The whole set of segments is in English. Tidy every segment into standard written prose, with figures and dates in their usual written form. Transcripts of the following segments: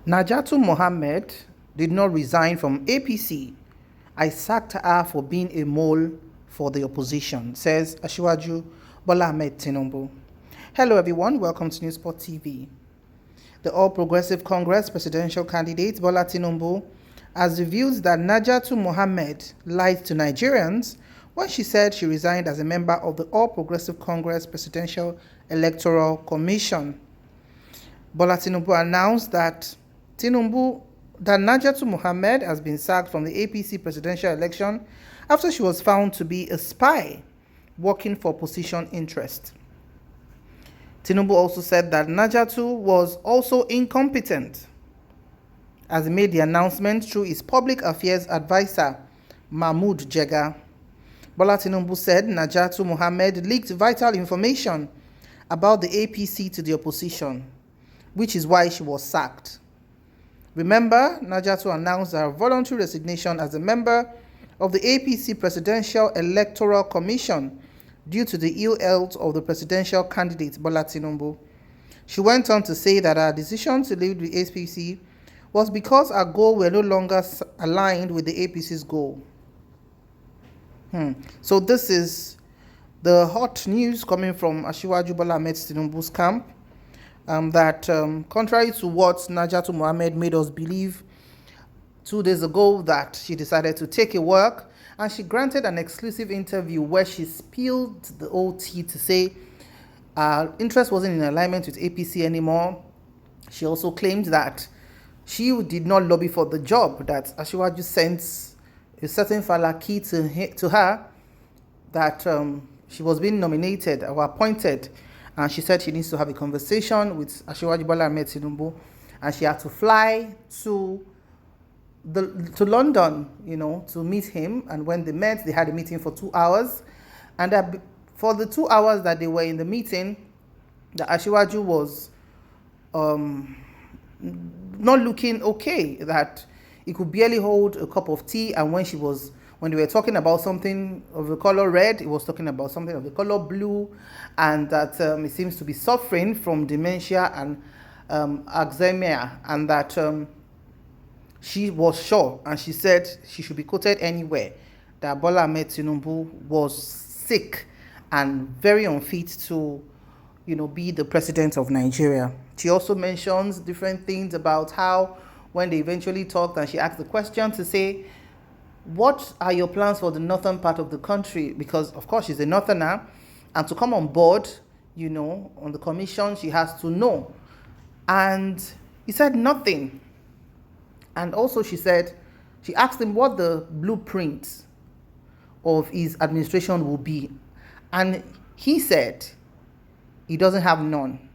Na'ajatu Mohammed did not resign from APC. I sacked her for being a mole for the opposition, says Asiwaju Bola Tinubu. Hello everyone, welcome to Newsport TV. The All Progressive Congress presidential candidate Bola Tinubu has revealed that Na'ajatu Mohammed lied to Nigerians when she said she resigned as a member of the All Progressive Congress Presidential Electoral Commission. Bola Tinubu announced that Na'ajatu Mohammed has been sacked from the APC presidential election after she was found to be a spy working for opposition interest. Tinubu also said that Na'ajatu was also incompetent, as he made the announcement through his public affairs advisor, Mahmood Jega. Bola Tinubu said Na'ajatu Mohammed leaked vital information about the APC to the opposition, which is why she was sacked. Remember, Na'ajatu announced her voluntary resignation as a member of the APC Presidential Electoral Commission due to the ill health of the presidential candidate Bola Tinubu. She went on to say that her decision to leave the APC was because her goals were no longer aligned with the APC's goal. So this is the hot news coming from Asiwaju Bola Tinubu's camp. That contrary to what Na'ajatu Mohammed made us believe 2 days ago, that she decided to take a walk, and she granted an exclusive interview where she spilled the whole tea to say interest wasn't in alignment with APC anymore. She also claimed that she did not lobby for the job, that Asiwaju sent a certain falaki to her, that she was being nominated or appointed, and she said she needs to have a conversation with Asiwaju Bola Tinubu, and she had to fly to London, to meet him. And when they met, they had a meeting for 2 hours, and for the 2 hours that they were in the meeting, the Asiwaju was not looking okay, that he could barely hold a cup of tea, and when they were talking about something of the color red, he was talking about something of the color blue, and that he seems to be suffering from dementia and Alzheimer, and that she was sure, and she said she should be quoted anywhere, that Bola Tinubu was sick and very unfit to, be the president of Nigeria. She also mentions different things about how when they eventually talked and she asked the question to say, what are your plans for the northern part of the country? Because, of course, she's a northerner, and to come on board, on the commission, she has to know. And he said nothing. And also she asked him what the blueprint of his administration will be. And he said he doesn't have none.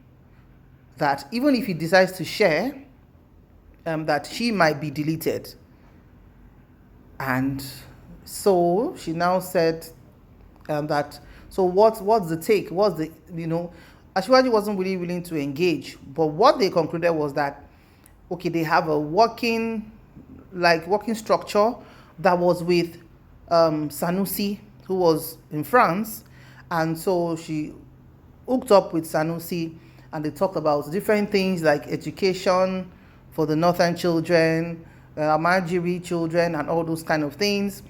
That even if he decides to share, that she might be deleted. And so she now said that, so what's the take? Asiwaju wasn't really willing to engage. But what they concluded was that, okay, they have a working structure that was with Sanusi, who was in France. And so she hooked up with Sanusi, and they talked about different things like education for the northern children, Amajiri children, and all those kind of things.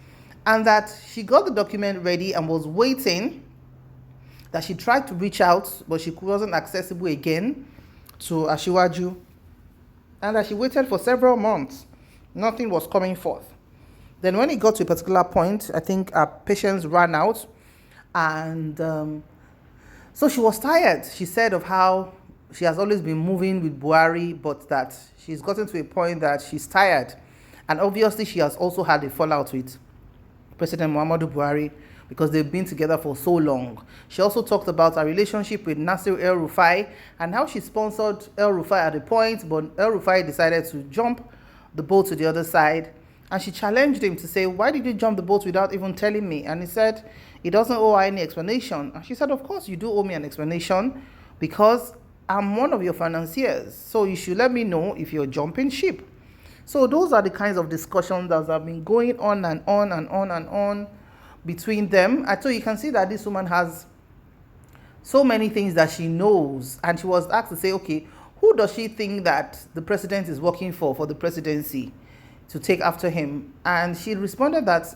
And that she got the document ready and was waiting, that she tried to reach out, but she wasn't accessible again to Asiwaju. And that she waited for several months. Nothing was coming forth. Then when it got to a particular point, I think her patience ran out. And so she was tired. She said of how she has always been moving with Buhari, but that she's gotten to a point that she's tired. And obviously she has also had a fallout with President Muhammadu Buhari, because they've been together for so long. She also talked about her relationship with Nasir El-Rufai and how she sponsored El-Rufai at a point, but El-Rufai decided to jump the boat to the other side. And she challenged him to say, why did you jump the boat without even telling me? And he said he doesn't owe her any explanation. And she said, of course you do owe me an explanation, because I'm one of your financiers. So you should let me know if you're jumping ship. So those are the kinds of discussions that have been going on and on and on and on between them. And so you can see that this woman has so many things that she knows. And she was asked to say, okay, who does she think that the president is working for the presidency to take after him? And she responded that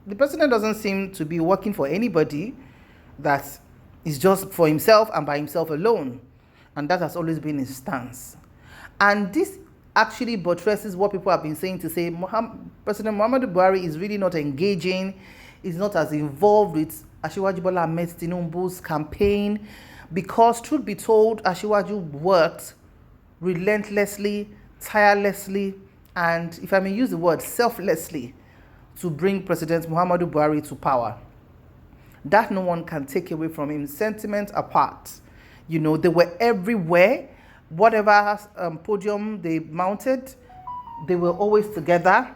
the president doesn't seem to be working for anybody, that is just for himself and by himself alone. And that has always been his stance. And this actually buttresses what people have been saying, to say President Muhammadu Buhari is really not engaging, is not as involved with Asiwaju Bola Ahmed Tinubu's campaign, because truth be told, Asiwaju worked relentlessly, tirelessly, and if I may use the word, selflessly, to bring President Muhammadu Buhari to power. That no one can take away from him, sentiment apart. You know, they were everywhere. Whatever podium they mounted, they were always together.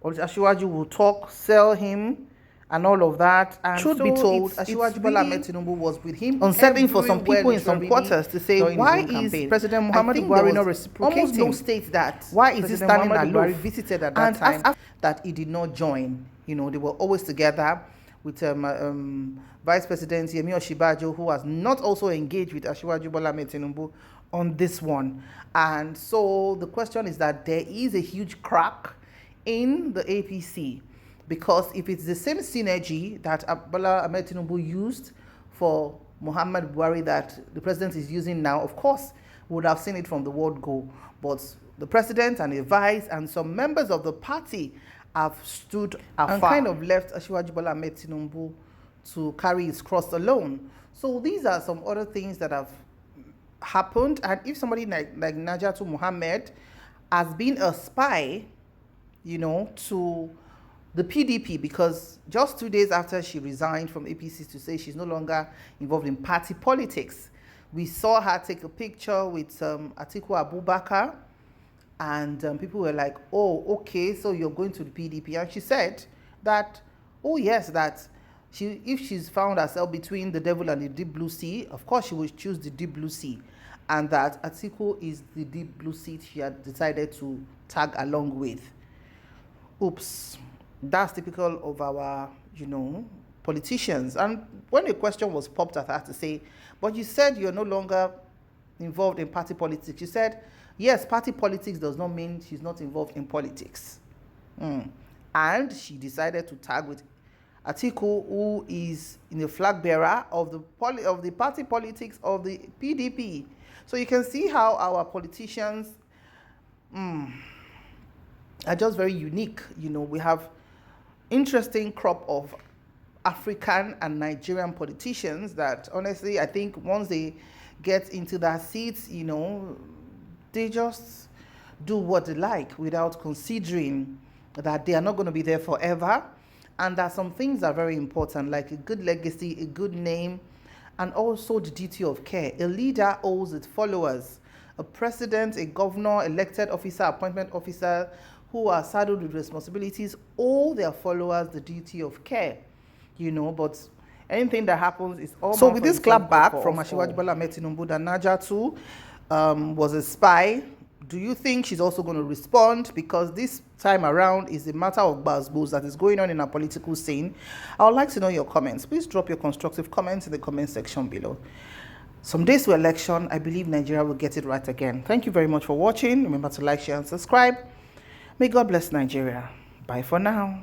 Asiwaju will talk, sell him, and all of that. And truth be told, Asiwaju Bola Ahmed Tinubu was with him. Unsettling for some people in some quarters to say, why is President Muhammadu Buhari not reciprocating? Almost no state that. Why is he standing alone? Visited at that time, that he did not join. You know, they were always together with Vice President Yemi Osinbajo, who has not also engaged with Asiwaju Bola Ahmed Tinubu on this one. And so the question is that there is a huge crack in the APC, because if it's the same synergy that Bola Ahmed Tinubu used for Muhammad Buhari that the president is using now, of course, we would have seen it from the word go. But the president and the vice and some members of the party have stood afar and kind of left Asiwaju Bola Ahmed Tinubu to carry his cross alone. So these are some other things that have happened. And if somebody like Na'ajatu Mohammed has been a spy, you know, to the PDP, because just 2 days after she resigned from APC to say she's no longer involved in party politics, we saw her take a picture with Atiku Abubakar, and people were like, oh, okay, so you're going to the PDP. And she said that, oh yes, that if she's found herself between the devil and the deep blue sea, of course she will choose the deep blue sea, and that Atiku is the deep blue sea she had decided to tag along with. Oops. That's typical of our, you know, politicians. And when a question was popped at her to say, but you said you're no longer involved in party politics. You said, yes, party politics does not mean she's not involved in politics. And she decided to tag with Atiku, who is in the flag bearer of the party politics of the PDP. So you can see how our politicians are just very unique. You know, we have interesting crop of African and Nigerian politicians that honestly, I think once they get into their seats, you know, they just do what they like without considering that they are not going to be there forever, and that some things are very important, like a good legacy, a good name, and also the duty of care. A leader owes its followers. A president, a governor, elected officer, appointment officer who are saddled with responsibilities owe their followers the duty of care, you know. But anything that happens is all. So with this clap back from Asiwaju Bola Ahmed Tinubu that Na'ajatu was a spy, do you think she's also going to respond? Because this time around is a matter of buzz that is going on in our political scene. I would like to know your comments. Please drop your constructive comments in the comment section below. Some days to election, I believe Nigeria will get it right again. Thank you very much for watching. Remember to like, share, and subscribe. May God bless Nigeria. Bye for now.